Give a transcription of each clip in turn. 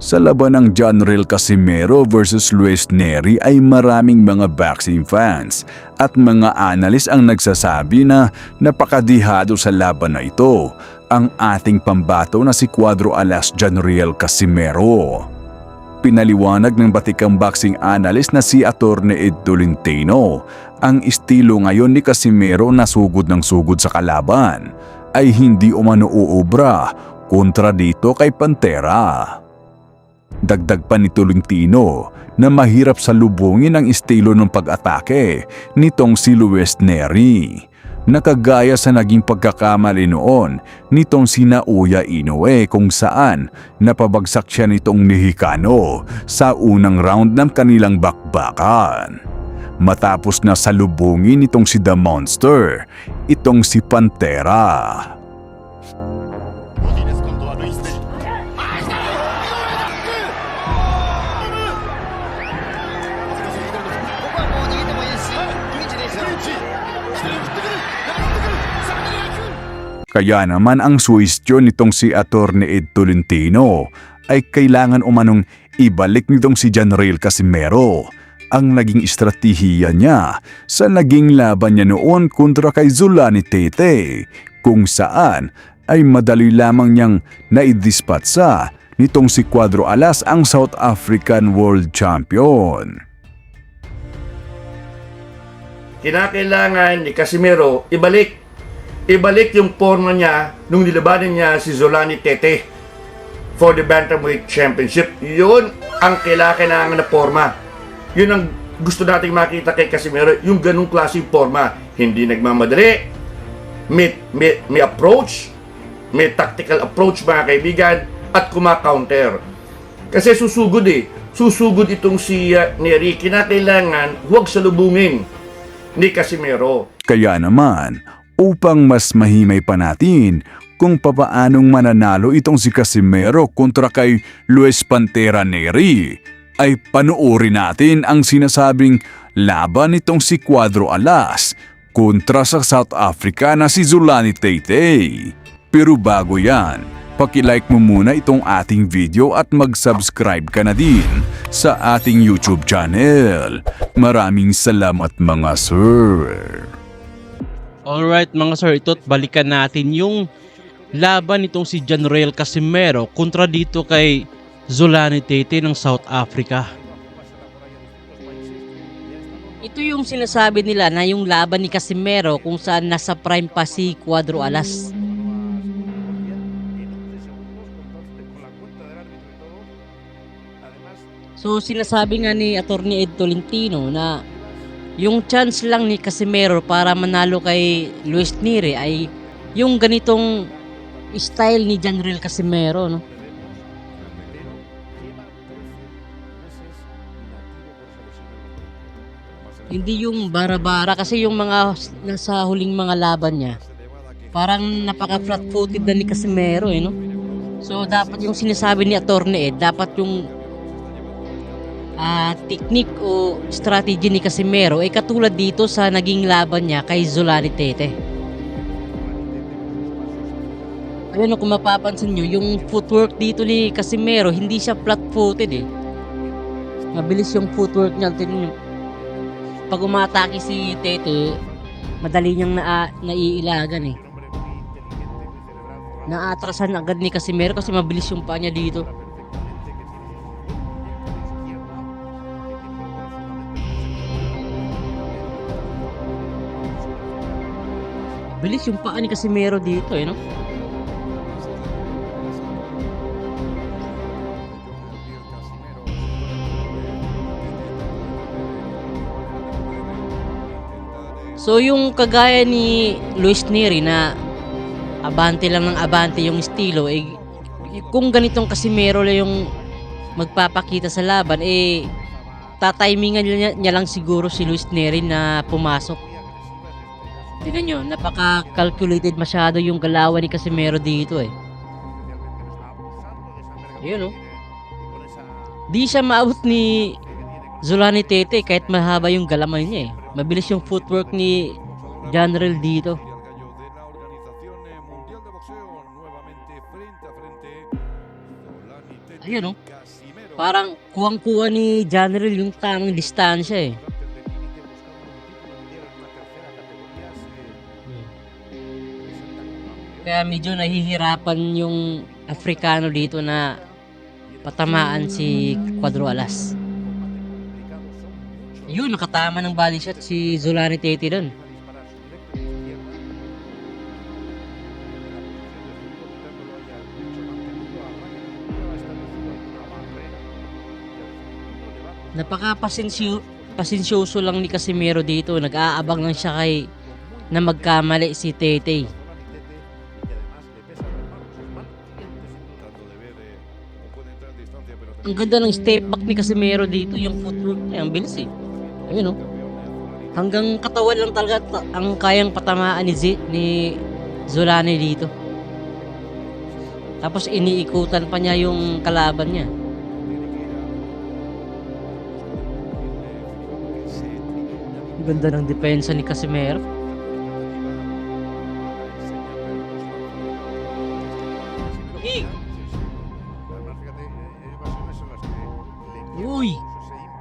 Sa laban ng Jonrel Casimero versus Luis Neri ay maraming mga boxing fans at mga analis ang nagsasabi na napakadihado sa laban na ito ang ating pambato na si Cuadro Alas Jonrel Casimero. Pinaliwanag ng batikang boxing analyst na si Attorney Ed Tolentino, ang estilo ngayon ni Casimero na sugod ng sugod sa kalaban ay hindi umano uubra kontra dito kay Pantera. Dagdag pa ni Tolentino na mahirap salubungin ang estilo ng pag-atake nitong si Luis Neri, na kagaya sa naging pagkakamali noon nitong si Naoya Inoue kung saan napabagsak siya nitong Mexicano sa unang round ng kanilang bakbakan. Matapos na salubungin nitong si The Monster, itong si Pantera. Kaya naman ang suwestyon nitong si Attorney Ed Tolentino ay kailangan umanong ibalik nitong si Jonrel Casimero ang naging estratehiya niya sa naging laban niya noon kontra kay Zolani Tete, kung saan ay madali lamang niyang naidispatsa nitong si Cuadro Alas ang South African World Champion. Kinakailangan ni Casimero ibalik yung forma niya nung nilabanan niya si Zolani Tete for the Bantamweight Championship. Yun ang kailangan na forma. Yun ang gusto nating makita kay Casimero, yung ganung klaseng forma. Hindi nagmamadali, may approach, may tactical approach mga kaibigan, at kumakaunter. Kasi susugod itong si Neri. Kinakailangan huwag salubungin ni Casimero. Kaya naman, upang mas mahimay pa natin kung papaanong mananalo itong si Casimero kontra kay Luis Pantera Neri, ay panoorin natin ang sinasabing laban nitong si Cuadro Alas kontra sa South Africa na si Zolani Tete. Pero bago yan, paki-like mo muna itong ating video at mag-subscribe ka na din sa ating YouTube channel. Maraming salamat mga sir. Alright mga sir, ito't balikan natin yung laban nitong si Jonrel Casimero kontra dito kay Zolani Tete ng South Africa. Ito yung sinasabi nila na yung laban ni Casimero kung saan nasa prime pa si Cuadro Alas. So sinasabi nga ni Attorney Ed Tolentino na yung chance lang ni Casimero para manalo kay Luis Neri ay yung ganitong style ni Jonrel Casimero, no? Hindi yung bara-bara, kasi yung mga nasa huling mga laban niya parang napaka-flat-footed na ni Casimero, no? So dapat yung sinasabi ni Attorney Ed, dapat yung technique o strategy ni Casimero ay katulad dito sa naging laban niya kay Zolani Tete. Ayun, kung mapapansin nyo, yung footwork dito ni Casimero, hindi siya flat-footed eh. Mabilis yung footwork niya. Tingnan nyo. Pag umatake si Tete, madali niyang naiilagan eh. Naatrasan agad ni Casimero kasi mabilis yung paa niya dito. Bilis yung paa ni Casimero dito no? So yung kagaya ni Luis Neri na abante lang ng abante yung estilo, eh kung ganitong Casimero lang yung magpapakita sa laban, eh tatimingan niya lang siguro si Luis Neri na pumasok. Tingnan nyo, napaka-calculated masyado yung galawan ni Casimero dito eh. Ayun oh. Di siya maabot ni Zolani Tete kahit mahaba yung galamay niya eh. Mabilis yung footwork ni Jonrel dito. Ayun, oh. Parang kuwang-kuha ni General yung tamang distansya eh. Kaya medyo nahihirapan yung Afrikano dito na patamaan si Cuadro Alas. Yun, nakatama ng body shot si Zolani Tete doon. Pasensyoso lang ni Casimero dito. Nag-aabang lang siya kay na magkamali si Tete. Ang ganda ng step back ni Casimero dito. Yung footwork niya, ang bilis eh. Ayun oh. Hanggang katawan lang talaga ang kayang patamaan ni Zolani dito. Tapos iniikutan pa niya yung kalaban niya. Ang ganda ng depensa ni Casimero. Uy!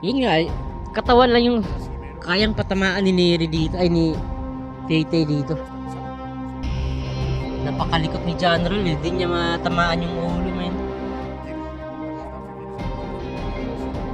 Yun nga, katawan lang yung kayang patamaan ni Neri dito, ay ni Tete dito. Napakalikot ni General, hindi niya matamaan yung ulo, men.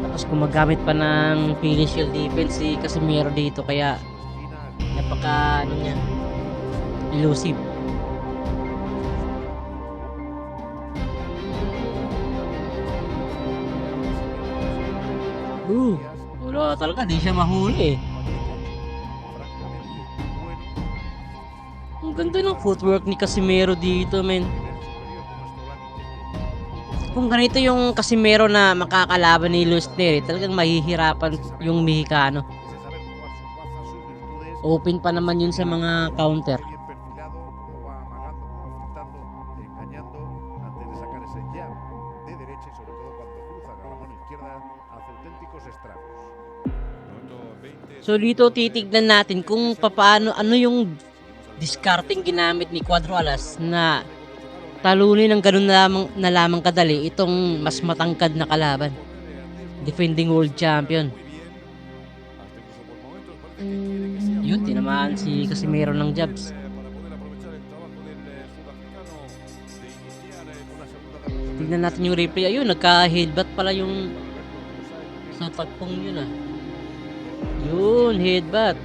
Tapos gumagamit pa ng Philly Shield defense si Casimero dito, kaya napaka, niya, elusive. Wala talaga, di siya mahuli eh. Ang ganda ng footwork ni Casimero dito, men. Kung ganito yung Casimero na makakalaban ni Luis Neri, talagang mahihirapan yung Mexicano. Open pa naman yun sa mga counter. So dito titignan natin kung ano yung discarding ginamit ni Cuadro Alas na talunin ng ganun na lamang kadali itong mas matangkad na kalaban. Defending world champion. Yun, tinamaan si Casimero ng jabs. Tignan natin yung replay. Ayun, nagka-headbutt pala yung sa tagpong yun ah. Yun, headbutt.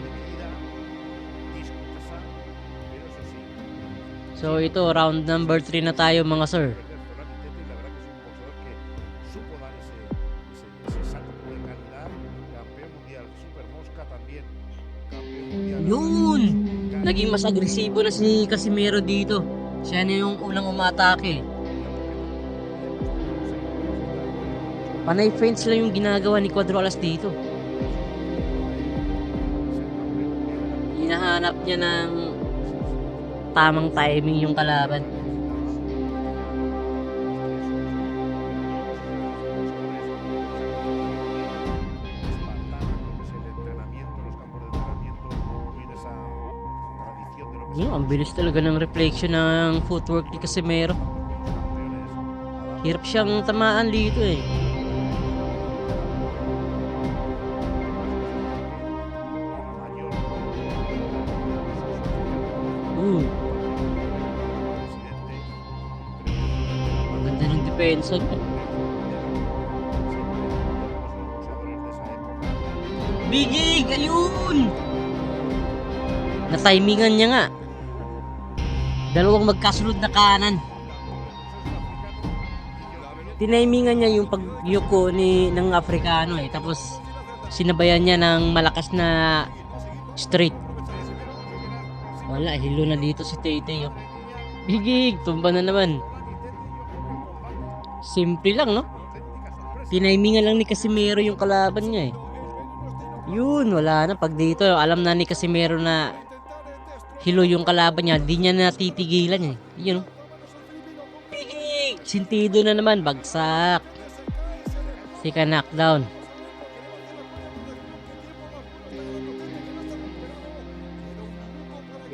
So ito, round number 3 na tayo mga sir. Yun! Naging mas agresibo na si Casimero dito. Siya na yung unang umatake. Panay feints lang yung ginagawa ni Cuadro Alas dito. Hinahanap niya ng tamang timing yung kalaban. Yun, ang bilis talaga ng reflection ng footwork ni Casimero. Hirap siyang tamaan dito eh. Ang ganda ng depensa niya. Bigig! Ayun! Na-timingan niya nga. Dalawang magkasunod na kanan. Tinimingan niya yung pagyuko ng Afrikano eh. Tapos sinabayan niya ng malakas na straight. Wala, hilo na dito si Tete. Oh. Bigig, tumba na naman. Simple lang, no? Tinimingan lang ni Casimero yung kalaban niya eh. Yun, wala na. Pag dito, alam na ni Casimero na hilo yung kalaban niya, di niya natitigilan eh. Yun, bigig! Sintido na naman, bagsak. Sika knockdown.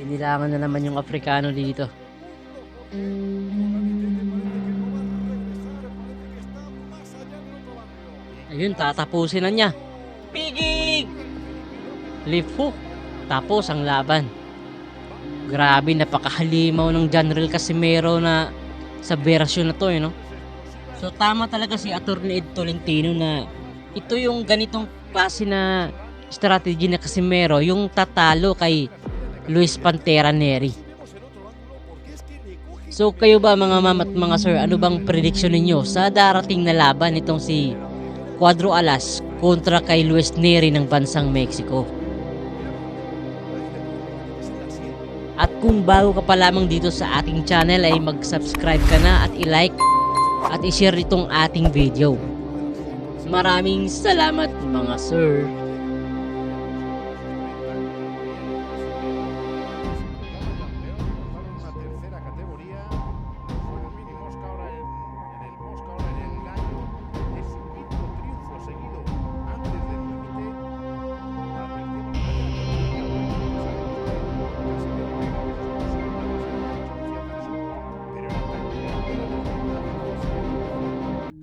Inilangan na naman yung Afrikano dito. Ayun, tatapusin na niya. Pigig! Left hook. Tapos ang laban. Grabe, napakahalimaw ng General Casimero na sa version na to, no? So tama talaga si Attorney Ed Tolentino na ito yung ganitong klase na strategy na Casimero, yung tatalo kay Luis Pantera Neri. So kayo ba mga ma'am at mga sir, ano bang prediction ninyo sa darating na laban nitong si Cuadro Alas kontra kay Luis Neri ng bansang Mexico? At kung bago ka pa lamang dito sa ating channel ay mag-subscribe ka na at i-like at i-share itong ating video. Maraming salamat mga sir.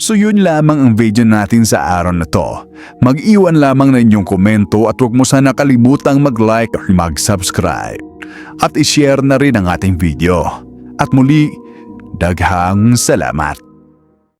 So yun lamang ang video natin sa araw na to. Mag-iwan lamang ng inyong komento at huwag mo sana kalimutang mag-like or mag-subscribe. At i-share na rin ang ating video. At muli, daghang salamat.